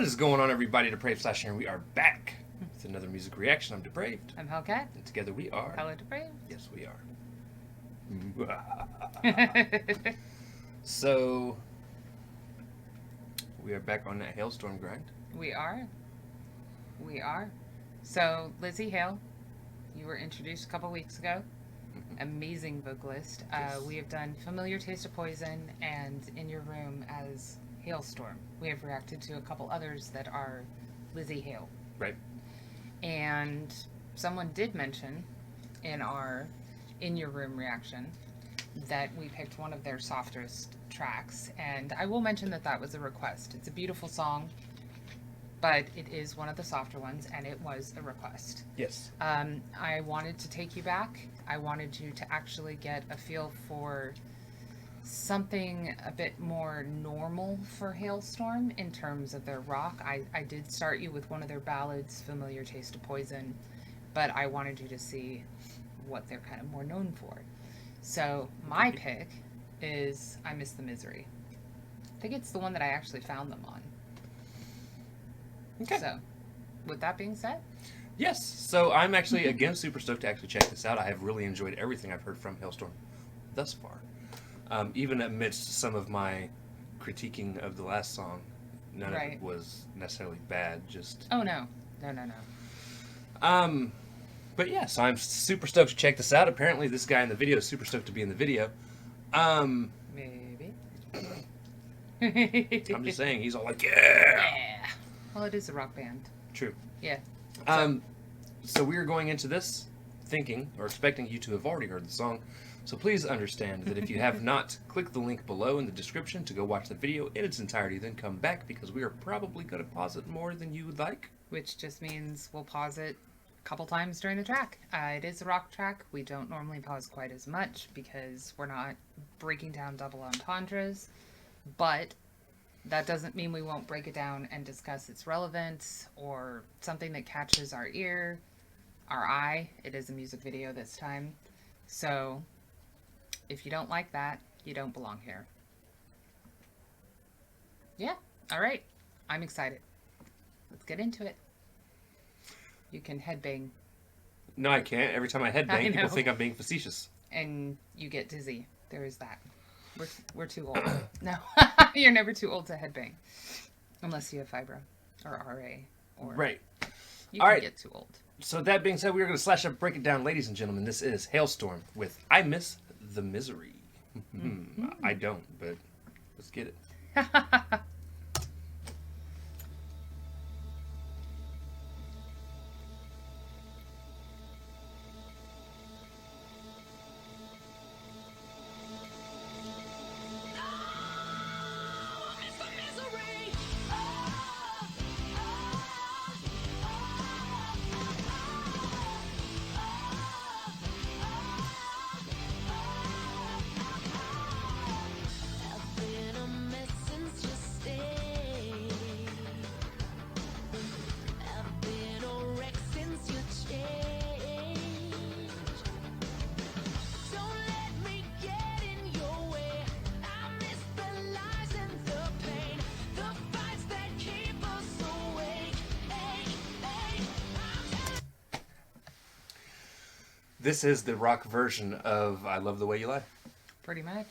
is going on, everybody? Depraved Slash here. We are back with another music reaction. I'm Depraved. I'm Hellcat. And together we are... Hello, Depraved. Yes, we are. So, we are back on that Halestorm grind. We are. So, Lizzie Hale, you were introduced a couple weeks ago. Amazing vocalist. Yes. We have done Familiar Taste of Poison and In Your Room as Halestorm. We have reacted to a couple others that are Lizzie Hale. Right. And someone did mention in our In Your Room reaction that we picked one of their softest tracks. And I will mention that that was a request. It's a beautiful song, but it is one of the softer ones, and it was a request. Yes. I wanted to take you back. I wanted you to actually get a feel for something a bit more normal for Halestorm in terms of their rock. I did start you with one of their ballads, Familiar Taste of Poison, but I wanted you to see what they're kind of more known for. So my pick is I Miss the Misery. I think it's the one that I actually found them on. Okay. So, with that being said, Yes. So I'm actually, again, super stoked to actually check this out. I have really enjoyed everything I've heard from Halestorm thus far. Even amidst some of my critiquing of the last song, none of it was necessarily bad, just... Oh, no. No. But yeah, so I'm super stoked to check this out. Apparently this guy in the video is super stoked to be in the video. Maybe. I'm just saying, he's all like, yeah! Yeah. Well, it is a rock band. True. Yeah. So we are going into this thinking, or expecting you to have already heard the song. So please understand that if you have not, click the link below in the description to go watch the video in its entirety, then come back, because we are probably going to pause it more than you would like. Which just means we'll pause it a couple times during the track. It is a rock track. We don't normally pause quite as much because we're not breaking down double entendres. But that doesn't mean we won't break it down and discuss its relevance or something that catches our ear, our eye. It is a music video this time. So if you don't like that, you don't belong here. Yeah. All right. I'm excited. Let's get into it. You can headbang. No, I can't. Every time I headbang, people know. think I'm being facetious. And you get dizzy. There is that. We're too old. No, you're never too old to headbang. Unless you have fibro or RA. Or Right. You All can right. get too old. So that being said, we are going to slash up, break it down, ladies and gentlemen. This is Halestorm with I Miss the Misery. I don't, but let's get it. This is the rock version of I Love the Way You Lie. Pretty much.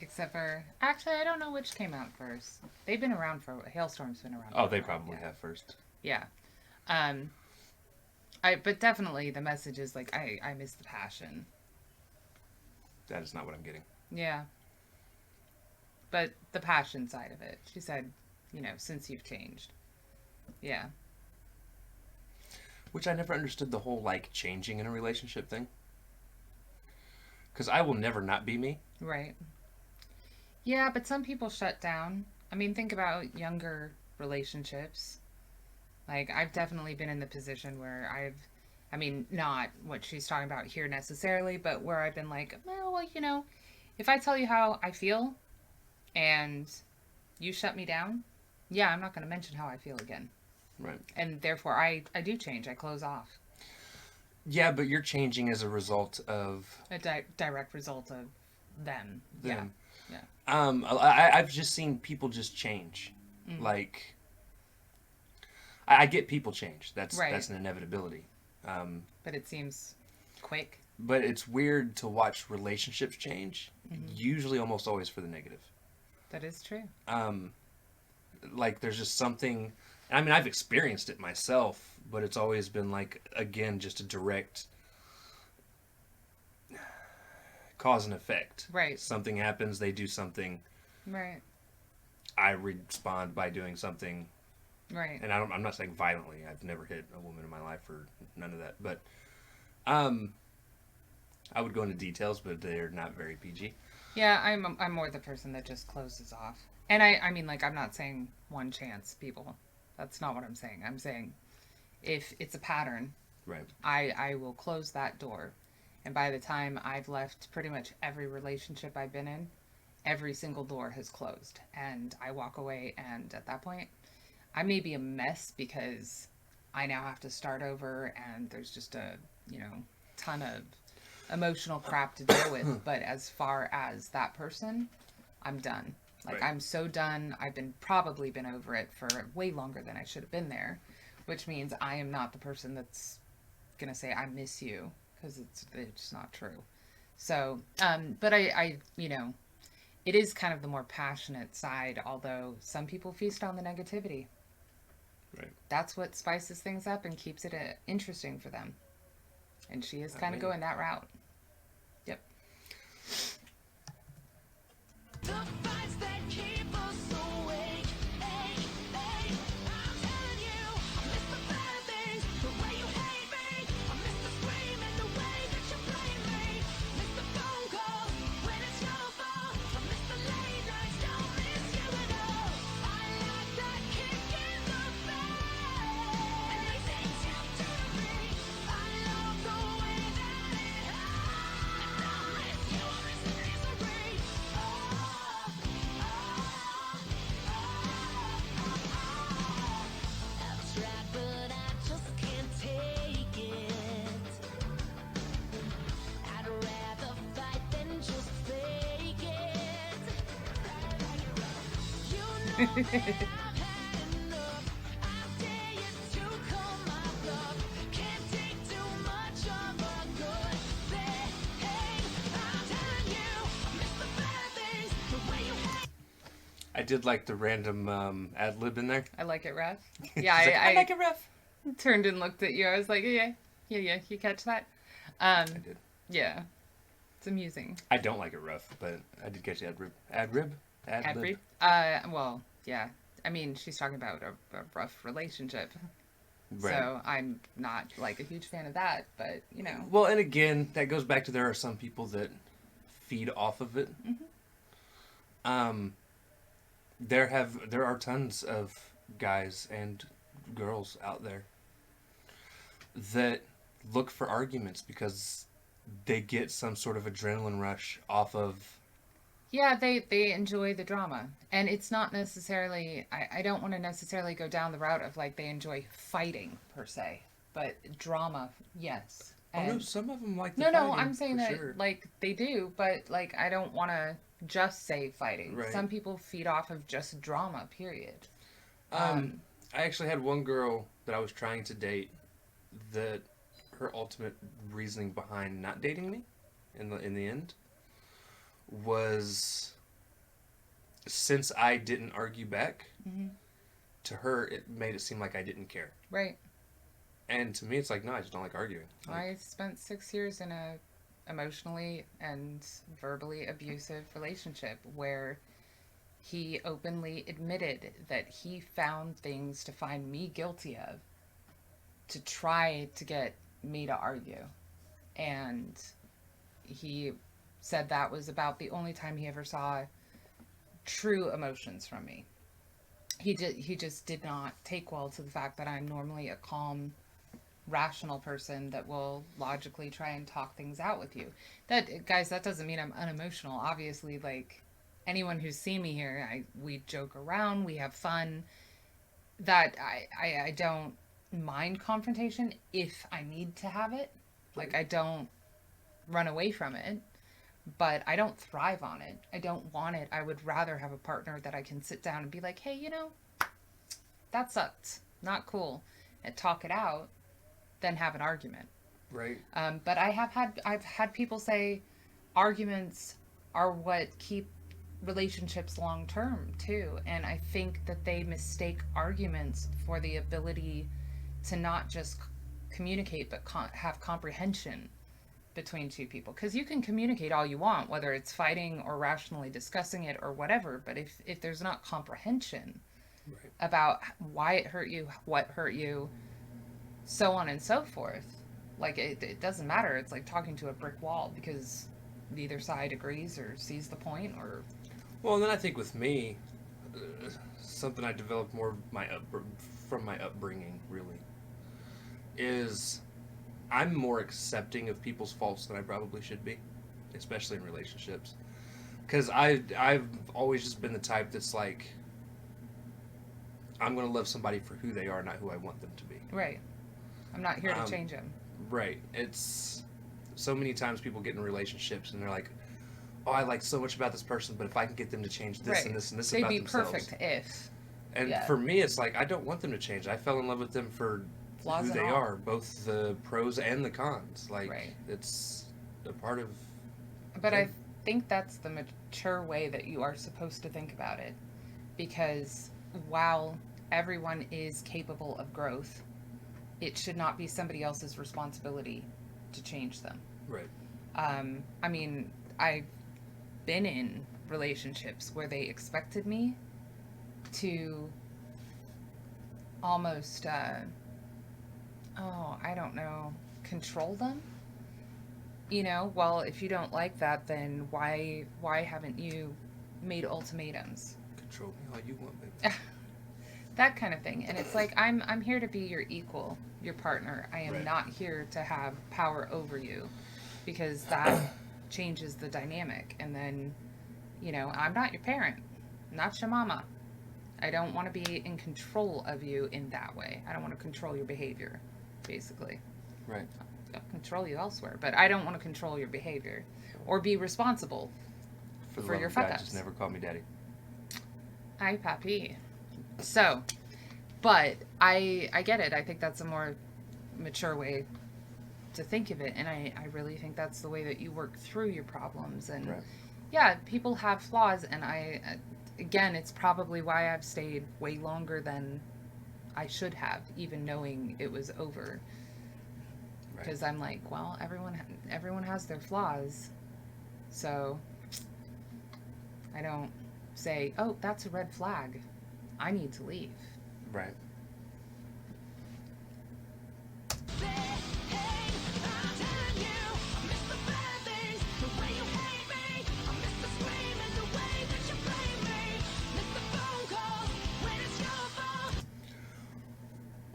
Except for... Actually, I don't know which came out first. They've been around for... Halestorm's been around for Oh, they probably have first. Yeah. But definitely the message is like, I miss the passion. That is not what I'm getting. Yeah. But the passion side of it. She said, since you've changed. Yeah. Which I never understood the whole, changing in a relationship thing. Because I will never not be me. Right. Yeah, but some people shut down. I mean, think about younger relationships. I've definitely been in the position where not what she's talking about here necessarily, but where I've been like, well, if I tell you how I feel and you shut me down, yeah, I'm not going to mention how I feel again. Right. And therefore, I do change. I close off. Yeah, but you're changing as a result of... A direct result of them. them. Yeah. I've just seen people just change. Mm. Like, I get people change. That's Right. that's an inevitability. But it seems quick. But it's weird to watch relationships change. Usually, almost always for the negative. That is true. Like there's just something. I mean, I've experienced it myself, but it's always been like, again, just a direct cause and effect. Right. Something happens, they do something. Right. I respond by doing something. Right. And I'm not saying violently. I've never hit a woman in my life or none of that. But I would go into details, but they're not very PG. Yeah, I'm more the person that just closes off. And I mean, like, I'm not saying one chance, people. That's not what I'm saying. I'm saying if it's a pattern, Right. I will close that door. And by the time I've left pretty much every relationship I've been in, every single door has closed. And I walk away, and at that point, I may be a mess because I now have to start over, and there's just a, ton of emotional crap to deal with. But as far as that person, I'm done. Like, Right. I'm so done. I've probably been over it for way longer than I should have been there, which means I am not the person that's gonna say I miss you, because it's not true. So, but I it is kind of the more passionate side, although some people feast on the negativity. Right. That's what spices things up and keeps it interesting for them. And she is kind of mean- going that route. Yep. The fights that keep us awake. Hey, hey, I'm telling you, I miss the bad things, the way you hate me. I miss the scream and the way that you blame me. Miss the phone calls when it's your fault. I miss the late nights, don't miss you at all. I like that kick in the face. And they say to me, I love the way that it hurts. And I miss you, I miss the misery. I've tried, but I just can't take it. I'd rather fight than just fake it. You know that I've had enough. I dare you to call my bluff. Can't take too much of a good thing. I'm telling you, I miss the bad things, the way you hate. I did like the random ad lib in there. I like it rough. She's Yeah, like, I like it rough. turned and looked at you. I was like, yeah. You catch that? I did. Yeah. It's amusing. I don't like it rough, but I did catch the ad rib. Ad rib? Ad Ad lib. brief. Well, yeah. I mean, she's talking about a rough relationship. Right. So I'm not like a huge fan of that, but Well, and again, that goes back to there are some people that feed off of it. There are tons of guys and girls out there that look for arguments because they get some sort of adrenaline rush off of. yeah, they enjoy the drama. And it's not necessarily, I don't want to necessarily go down the route of like they enjoy fighting per se, but drama, yes. Oh no, And some of them like the no, fighting, I'm saying for that sure. like they do, but like I don't want to just say fighting. Right. Some people feed off of just drama, period. I actually had one girl that I was trying to date that her ultimate reasoning behind not dating me in the end was, since I didn't argue back, to her it made it seem like I didn't care. Right. And to me it's like, no, I just don't like arguing. Like, I spent 6 years in a emotionally and verbally abusive relationship where he openly admitted that he found things to find me guilty of to try to get me to argue. And he said that was about the only time he ever saw true emotions from me. He just did not take well to the fact that I'm normally a calm, rational person that will logically try and talk things out with you. That, guys, that doesn't mean I'm unemotional. Obviously, like anyone who's seen me here, we joke around, we have fun. That I don't mind confrontation if I need to have it. Like, I don't run away from it, but I don't thrive on it. I don't want it. I would rather have a partner that I can sit down and be like, hey, that sucked. not cool, and talk it out, then have an argument. Right. But I've had people say arguments are what keep relationships long term too, and I think that they mistake arguments for the ability to not just communicate but have comprehension between two people, because you can communicate all you want, whether it's fighting or rationally discussing it or whatever, but if there's not comprehension Right. about why it hurt you, what hurt you, so on and so forth, like it doesn't matter. It's like talking to a brick wall because neither side agrees or sees the point. Or Well, and then I think with me, something I developed more from my upbringing, really, is I'm more accepting of people's faults than I probably should be, especially in relationships. Because I've always just been the type that's like, I'm going to love somebody for who they are, not who I want them to be. right, I'm not here to Um, change them. Right. It's so many times people get in relationships and they're like, oh, I like so much about this person, but if I can get them to change this Right. and this and this They'd about be themselves. perfect if And yeah. for me, it's like, I don't want them to change. I fell in love with them for Flaws who and they all. are, both the pros and the cons. Like, Right. it's a part of... But Yeah. I think that's the mature way that you are supposed to think about it, because while everyone is capable of growth, it should not be somebody else's responsibility to change them. Right. I mean, I've been in relationships where they expected me to almost, I don't know, control them. You know, well, if you don't like that, then why haven't you made ultimatums? Control me all you want, baby. That kind of thing. And it's like, I'm here to be your equal, your partner. I am Right. not here to have power over you, because that changes the dynamic. And then, you know, I'm not your parent, not your mama. I don't want to be in control of you in that way. I don't want to control your behavior, basically. Right. I'll control you elsewhere, but I don't want to control your behavior or be responsible. For the For love your of God, fuck-ups. just never call me daddy. Hi, Papi. So, but I get it. I think that's a more mature way to think of it, and I really think that's the way that you work through your problems. And Right. yeah, people have flaws, and again, it's probably why I've stayed way longer than I should have, even knowing it was over. Right. Because I'm like, well, everyone has their flaws, so I don't say, oh, that's a red flag, I need to leave. Right.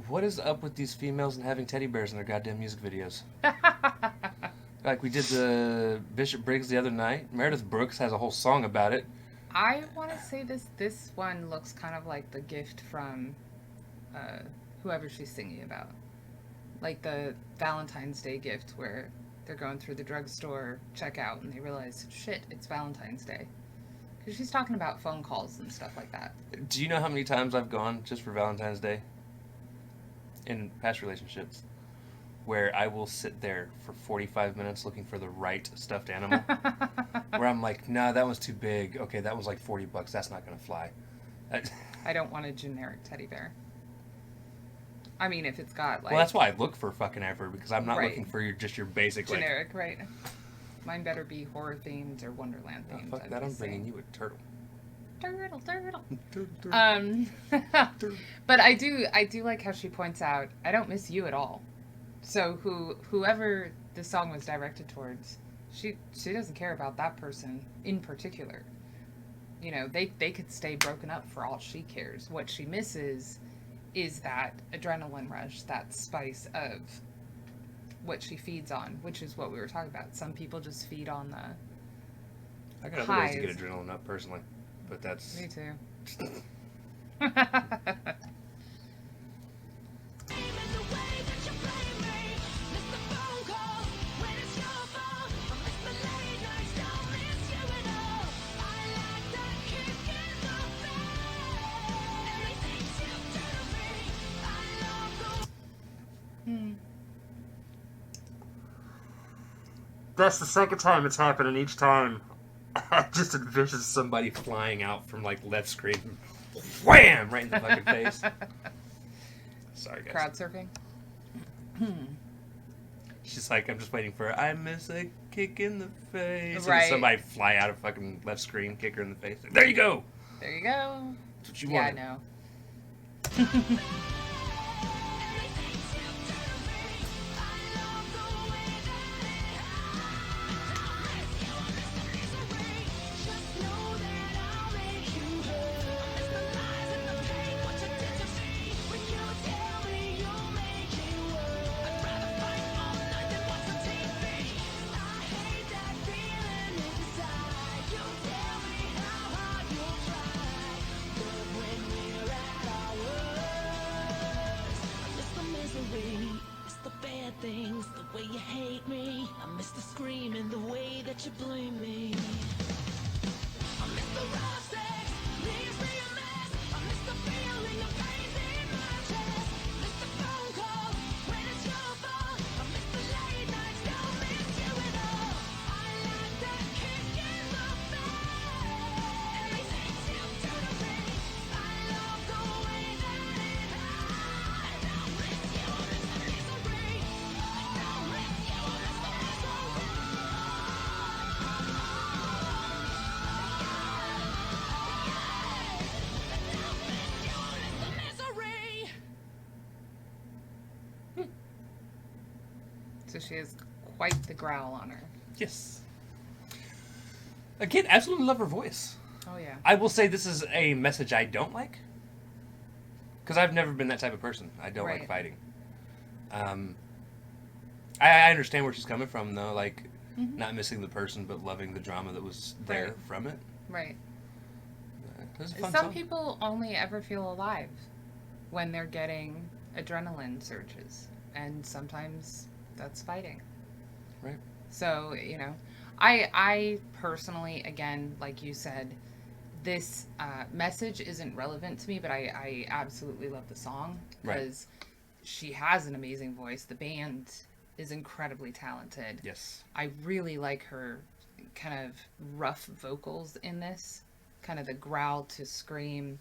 What is up with these females and having teddy bears in their goddamn music videos? Like we did the Bishop Briggs the other night. Meredith Brooks has a whole song about it. I want to say this one looks kind of like the gift from whoever she's singing about. Like the Valentine's Day gift where they're going through the drugstore checkout and they realize, shit, it's Valentine's Day. Because she's talking about phone calls and stuff like that. Do you know how many times I've gone just for Valentine's Day in past relationships where I will sit there for 45 minutes looking for the right stuffed animal? Where I'm like, nah, that one's too big. Okay, that one's like $40. That's not going to fly. I don't want a generic teddy bear. I mean, if it's got like... Well, that's why I look for fucking ever, because I'm not Right. looking for just your basic, like, generic, right? Mine better be horror themed or Wonderland oh, themed. fuck that, I'm bringing you a turtle. Turtle. But I do like how she points out, I don't miss you at all. So whoever the song was directed towards, she doesn't care about that person in particular. You know, they could stay broken up for all she cares. What she misses is that adrenaline rush, that spice of what she feeds on, which is what we were talking about. Some people just feed on the I got other ways to get highs. adrenaline up, personally. But that's... Me too. That's the second time it's happened, and each time I just envision somebody flying out from like left screen, wham, right in the fucking face. Sorry, guys. Crowd surfing. She's like, I'm just waiting for I miss a kick in the face. Right. And somebody fly out of fucking left screen, kick her in the face. There you go. There you go. That's what you Yeah, I wanted. know. Things, the way you hate me. I miss the screaming, the way that you blame me. I miss the raw sex, leaves me a mess. I miss the feeling of pain in my chest. Miss the phone calls when it's your fault. I miss the late nights, don't miss you at all. I like that kick in the face. Everything seems to me. I love the way that it hurts. And I miss you, miss the misery. So she has quite the growl on her. Yes. Again, absolutely love her voice. Oh yeah. I will say this is a message I don't like. Because I've never been that type of person. I don't like Right. fighting. I understand where she's coming from, though. Like, Mhm. not missing the person, but loving the drama that was there Right. from it. Right. It was a fun Some song. people only ever feel alive when they're getting adrenaline surges, and sometimes that's fighting. Right. So, you know, I personally, again, like you said, this message isn't relevant to me, but I absolutely love the song Right. because she has an amazing voice. The band is incredibly talented. Yes. I really like her kind of rough vocals in this, kind of the growl to scream,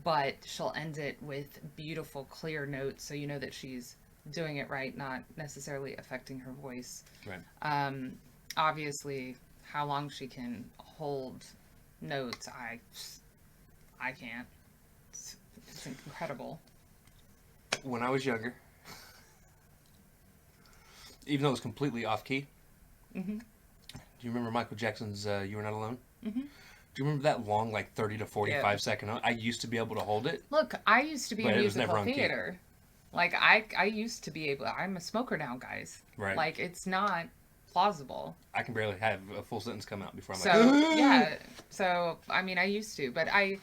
but she'll end it with beautiful, clear notes, so you know that she's doing it right, not necessarily affecting her voice. Right. Obviously, how long she can hold notes, I can't. It's incredible. When I was younger, even though it was completely off key, Mhm. do you remember Michael Jackson's "You Were Not Alone"? Mhm. Do you remember that long, like 30 to 45 Yeah. second? I used to be able to hold it. Look, I used to be But in it was never musical on key. theater. Like I used to be able. I'm a smoker now, guys. Right. Like it's not plausible. I can barely have a full sentence come out before I'm So like, yeah. So I mean, I used to, but I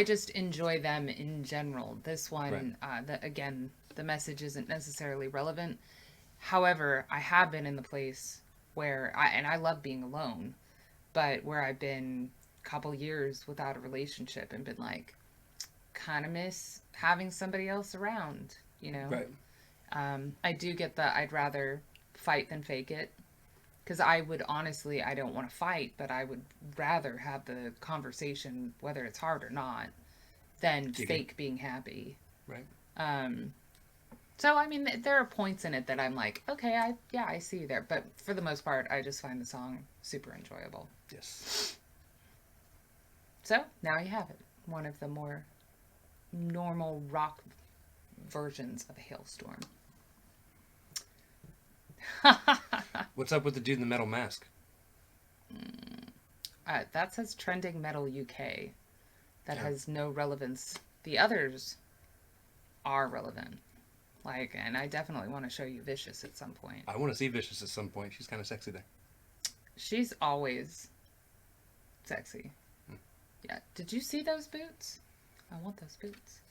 just enjoy them in general. This one, again, the message isn't necessarily relevant. However, I have been in the place where I love being alone, but where I've been a couple years without a relationship and been like, kind of miss having somebody else around, you know? Right. I do get the I'd rather fight than fake it. Because I would honestly, I don't want to fight, but I would rather have the conversation, whether it's hard or not, than Dig it. fake being happy. Right. So, I mean, there are points in it that I'm like, okay, I see you there. But for the most part, I just find the song super enjoyable. Yes. So, now you have it. One of the more normal rock versions of Halestorm. What's up with the dude in the metal mask? That says Trending Metal UK. That has no relevance. The others are relevant. Like, and I definitely want to show you Vicious at some point. I want to see Vicious at some point. She's kind of sexy there. She's always sexy. Yeah. Did you see those boots? I want those boots.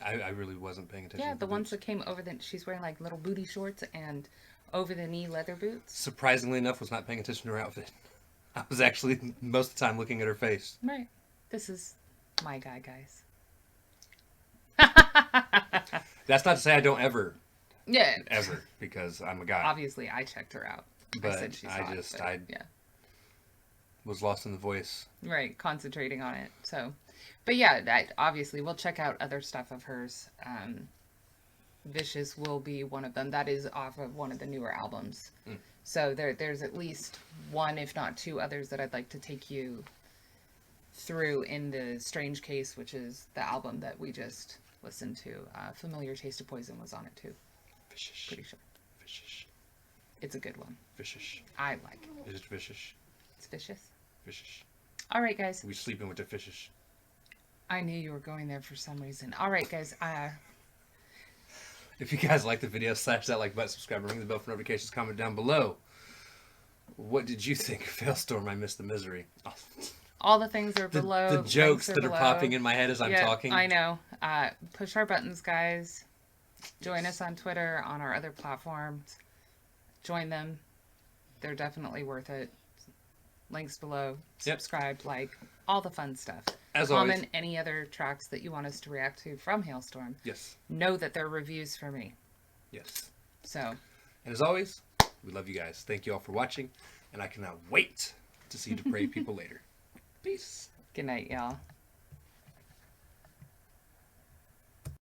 I really wasn't paying attention. Yeah, to the ones boots. that came over the. She's wearing like little booty shorts and over the knee leather boots. Surprisingly enough, was not paying attention to her outfit. I was actually most of the time looking at her face. Right. This is my guy, guys. That's not to say I don't ever, Yeah. because I'm a guy. Obviously, I checked her out. But I said she saw it, but, I yeah. was lost in the voice. Right, concentrating on it. So, but yeah, obviously we'll check out other stuff of hers. Vicious will be one of them. That is off of one of the newer albums. So there's at least one, if not two others that I'd like to take you through in the Strange Case, which is the album that we just listened to. Familiar Taste of Poison was on it too. Vicious. Pretty sure. Vicious. It's a good one. Vicious. I like it. Is it vicious? It's vicious. Vicious. All right, guys. We sleeping with the fishes. I knew you were going there for some reason. All right, guys. If you guys like the video, slash that like button, subscribe, and ring the bell for notifications. Comment down below. What did you think of Halestorm? I missed the misery. Oh. All the things are below. The jokes links that are below. popping in my head as I'm talking. I know. Push our buttons, guys. Join us on Twitter, on our other platforms. Join them. They're definitely worth it. Links below. Yep. Subscribe, like, all the fun stuff. As Comment always. any other tracks that you want us to react to from Halestorm. Yes. Know that they're reviews for me. Yes. So, And as always, we love you guys. Thank you all for watching, and I cannot wait to see Depraved people later. Peace. good night, y'all.